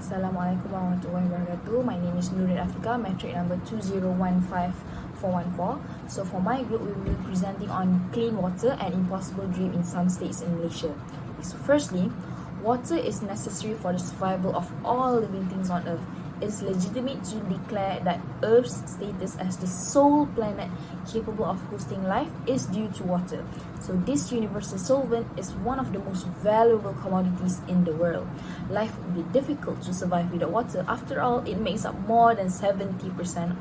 Assalamualaikum warahmatullahi wabarakatuh. My name is Nurin Afiqah, metric number 2015414. So for my group, we will be presenting on clean water and impossible dream in some states in Malaysia. So firstly, water is necessary for the survival of all living things on Earth. It is legitimate to declare that Earth's status as the sole planet capable of hosting life is due to water. So this universal solvent is one of the most valuable commodities in the world. Life would be difficult to survive without water. After all, it makes up more than 70%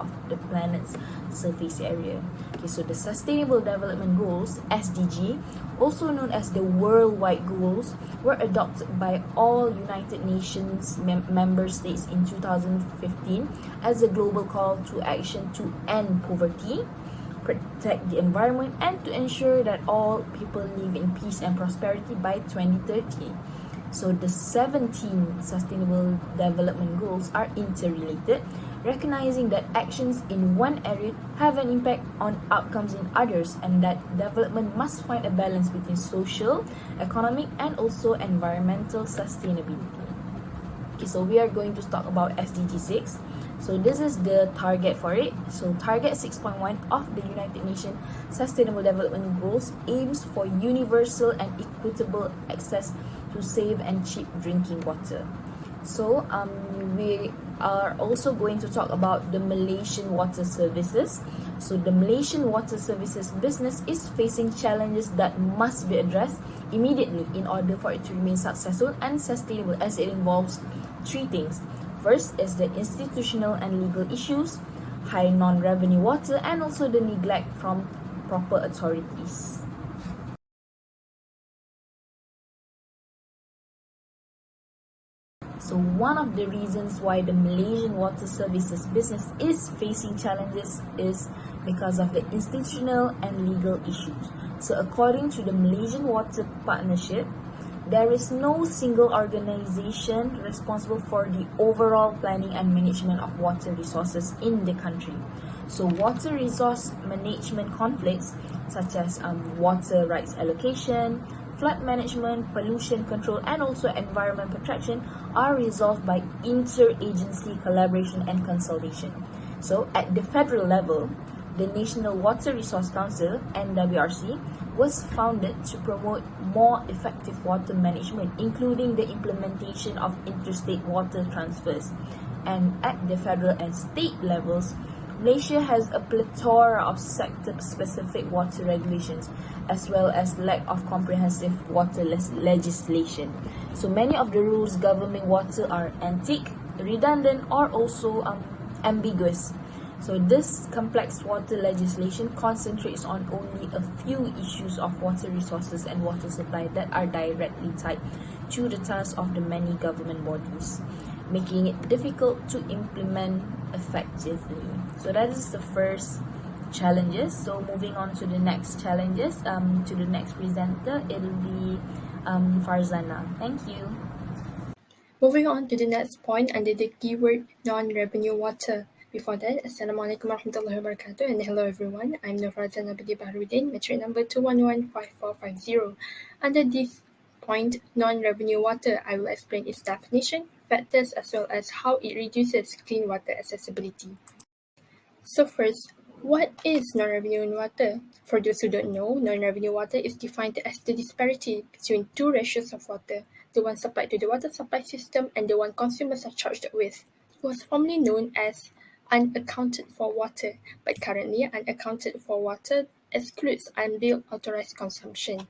of the planet's surface area. Okay, so the Sustainable Development Goals, SDG, also known as the Worldwide Goals, were adopted by all United Nations member states in 2015 as a global call to action to end poverty, protect the environment, and to ensure that all people live in peace and prosperity by 2030. So the 17 Sustainable Development Goals are interrelated, recognizing that actions in one area have an impact on outcomes in others, and that development must find a balance between social, economic, and also environmental sustainability. Okay, so we are going to talk about SDG 6. So this is the target for it. So target 6.1 of the United Nations Sustainable Development Goals aims for universal and equitable access to safe and cheap drinking water. So we are also going to talk about the Malaysian water services. So the Malaysian water services business is facing challenges that must be addressed immediately in order for it to remain successful and sustainable, as it involves three things. First is the institutional and legal issues, high non-revenue water, and also the neglect from proper authorities. So one of the reasons why the Malaysian water services business is facing challenges is because of the institutional and legal issues. So according to the Malaysian Water Partnership, there is no single organization responsible for the overall planning and management of water resources in the country. So water resource management conflicts such as water rights allocation, flood management, pollution control, and also environment protection are resolved by interagency collaboration and consultation. So at the federal level, the National Water Resource Council, NWRC, was founded to promote more effective water management, including the implementation of interstate water transfers. And at the federal and state levels, Malaysia has a plethora of sector-specific water regulations, as well as lack of comprehensive water legislation. So many of the rules governing water are antique, redundant, or also ambiguous. So this complex water legislation concentrates on only a few issues of water resources and water supply that are directly tied to the tasks of the many government bodies, making it difficult to implement effectively. So that is the first challenges. So moving on to the next challenges, to the next presenter, it will be Farzana. Thank you. Moving on to the next point under the keyword non-revenue water. Before that, Assalamualaikum warahmatullahi wabarakatuh, and hello everyone. I'm Nur Farzana Baharudin, metric number 2115450. Under this point, non-revenue water, I will explain its definition, factors, as well as how it reduces clean water accessibility. So first, what is non-revenue water? For those who don't know, non-revenue water is defined as the disparity between two ratios of water, the one supplied to the water supply system and the one consumers are charged with. It was formerly known as unaccounted for water, but currently unaccounted for water excludes unbilled authorized consumption.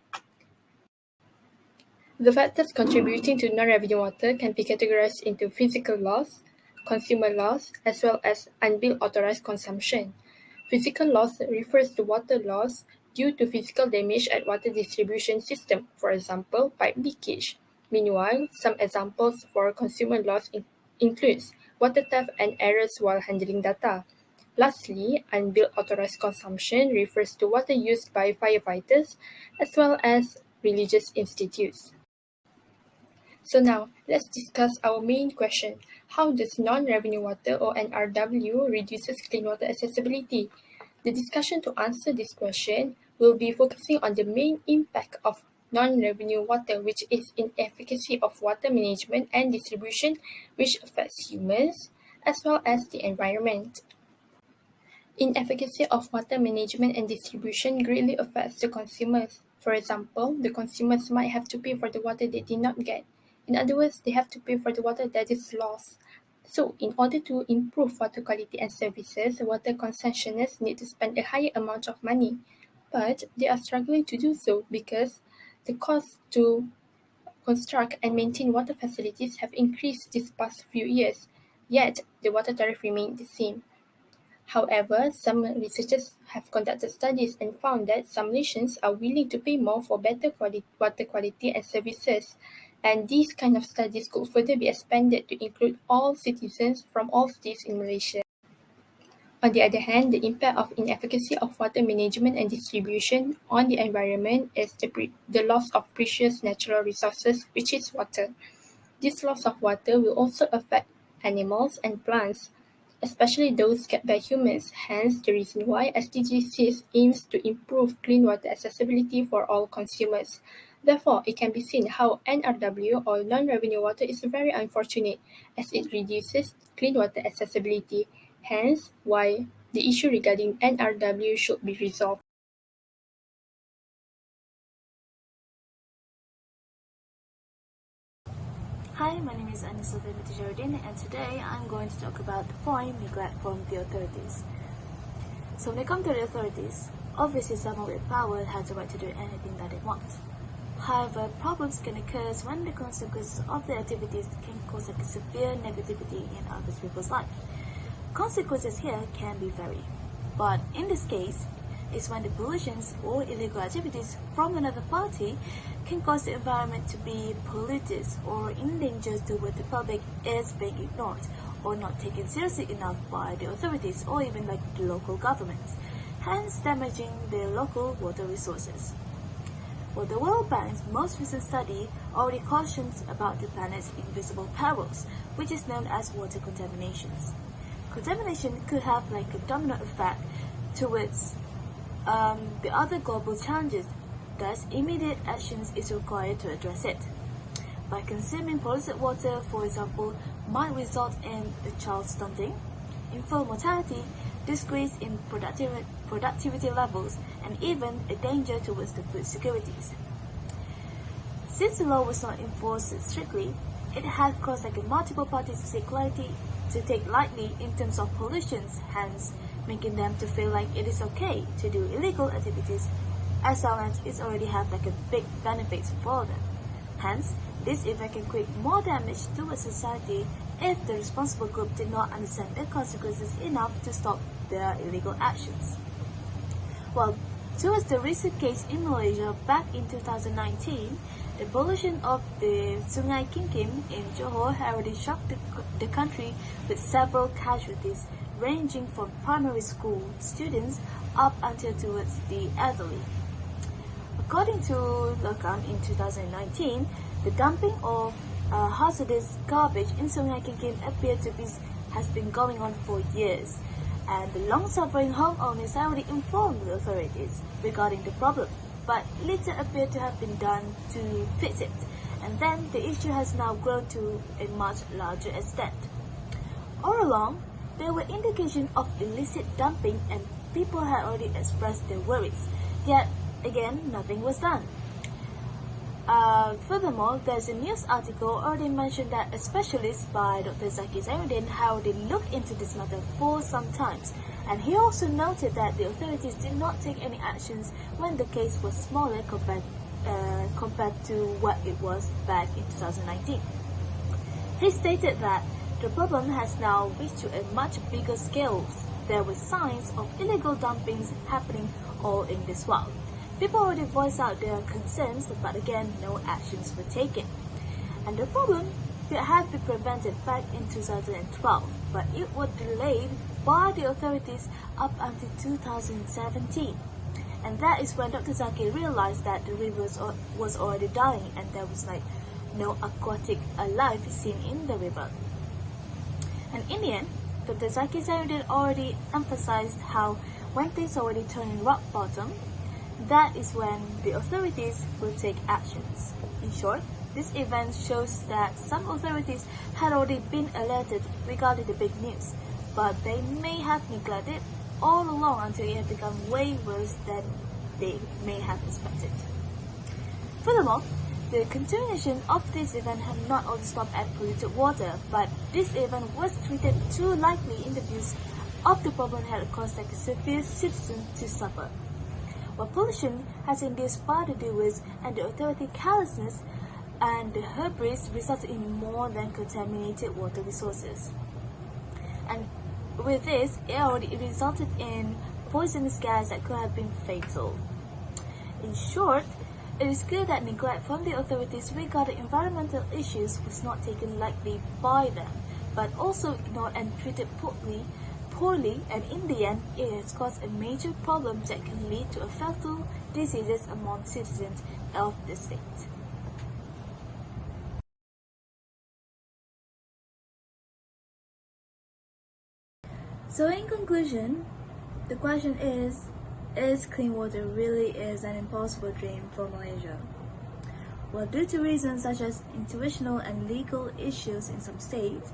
The factors contributing to non-revenue water can be categorized into physical loss, consumer loss, as well as unbilled authorized consumption. Physical loss refers to water loss due to physical damage at water distribution system, for example, pipe leakage. Meanwhile, some examples for consumer loss includes water theft and errors while handling data. Lastly, unbilled authorized consumption refers to water used by firefighters as well as religious institutes. So now, let's discuss our main question. How does non-revenue water or NRW reduces clean water accessibility? The discussion to answer this question will be focusing on the main impact of non-revenue water, which is inefficacy of water management and distribution, which affects humans as well as the environment. Inefficacy of water management and distribution greatly affects the consumers. For example, the consumers might have to pay for the water they did not get. In other words, they have to pay for the water that is lost. So, in order to improve water quality and services, water concessionaires need to spend a higher amount of money. But they are struggling to do so because the cost to construct and maintain water facilities have increased these past few years, yet the water tariff remained the same. However, some researchers have conducted studies and found that some Malaysians are willing to pay more for better water quality and services, and these kind of studies could further be expanded to include all citizens from all states in Malaysia. On the other hand, the impact of inefficacy of water management and distribution on the environment is the loss of precious natural resources, which is water. This loss of water will also affect animals and plants, especially those kept by humans, hence the reason why SDG 6 aims to improve clean water accessibility for all consumers. Therefore, it can be seen how NRW or non-revenue water is very unfortunate as it reduces clean water accessibility, hence why the issue regarding NRW should be resolved. Hi, my name is Ainin Sofiya, and today I'm going to talk about the point neglect from the authorities. So when it comes to the authorities, obviously someone with power has the right to do anything that they want. However, problems can occur when the consequences of their activities can cause a severe negativity in other people's life. Consequences here can be varied, but in this case, is when the pollutions or illegal activities from another party can cause the environment to be polluted or endangered to where the public is being ignored or not taken seriously enough by the authorities or even like the local governments, hence damaging the local water resources. Well, the World Bank's most recent study already cautions about the planet's invisible perils, which is known as water contaminations. Contamination could have like a domino effect towards the other global challenges, thus immediate actions is required to address it. By consuming polluted water, for example, might result in a child stunting, infant mortality, decrease in productivity levels, and even a danger towards the food securities. Since the law was not enforced strictly, it had caused like multiple parties to take lightly in terms of pollutions, hence making them to feel like it is okay to do illegal activities as long as it already have like a big benefits for them. Hence, this effect can create more damage towards society if the responsible group did not understand the consequences enough to stop their illegal actions. Well, towards the recent case in Malaysia back in 2019, the pollution of the Sungai Kinkim in Johor had already shocked the country with several casualties ranging from primary school students up until towards the elderly. According to Lokam in 2019, the dumping of hazardous garbage in Sungai Kinkim has been going on for years, and the long-suffering homeowners already informed the authorities regarding the problem, but little appeared to have been done to fix it, and then the issue has now grown to a much larger extent. All along, there were indications of illicit dumping and people had already expressed their worries, yet again nothing was done. Furthermore, there's a news article already mentioned that a specialist by Dr. Zaki Zainuddin had already looked into this matter for some time, and he also noted that the authorities did not take any actions when the case was smaller compared to what it was back in 2019. He stated that the problem has now reached to a much bigger scale. There were signs of illegal dumpings happening all in this world. People already voiced out their concerns, but again, no actions were taken. And the problem had been prevented back in 2012, but it was delayed by the authorities up until 2017. And that is when Dr. Zaki realized that the river was already dying and there was like no aquatic life seen in the river. And in the end, Dr. Zaki Zainuddin already emphasized how when things already turning rock bottom, that is when the authorities will take actions. In short, this event shows that some authorities had already been alerted regarding the big news, but they may have neglected all along until it had become way worse than they may have expected. Furthermore, the continuation of this event had not only stopped at polluted water, but this event was treated too lightly in the views of the problem had caused like a severe citizen to suffer. What pollution has induced far to do with, and the authority carelessness and the hubris resulted in more than contaminated water resources. And with this, it already resulted in poisonous gas that could have been fatal. In short, it is clear that neglect from the authorities regarding environmental issues was not taken lightly by them, but also ignored and treated poorly, and in the end, it has caused a major problem that can lead to a fatal diseases among citizens of the state. So in conclusion, the question is clean water really is an impossible dream for Malaysia? Well, due to reasons such as institutional and legal issues in some states,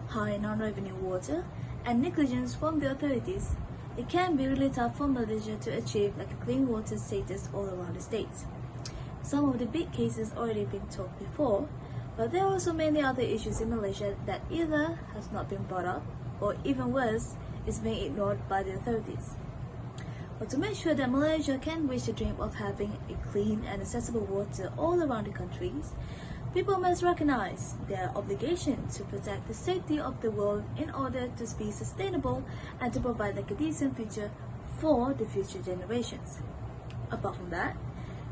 high non-revenue water, and negligence from the authorities, it can be really tough for Malaysia to achieve like a clean water status all around the states. Some of the big cases already been talked before, but there are also many other issues in Malaysia that either has not been brought up, or even worse, is being ignored by the authorities. But to make sure that Malaysia can reach the dream of having a clean and accessible water all around the countries, people must recognize their obligation to protect the safety of the world in order to be sustainable and to provide like a decent future for the future generations. Apart from that,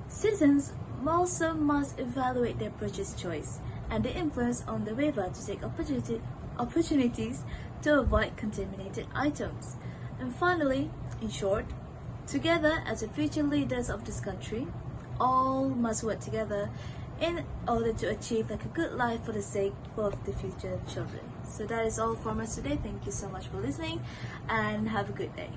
citizens also must evaluate their purchase choice and the influence on the river to take opportunities to avoid contaminated items. And finally, in short, together as the future leaders of this country, all must work together in order to achieve like a good life for the sake of the future children. So that is all from us today. Thank you so much for listening and have a good day.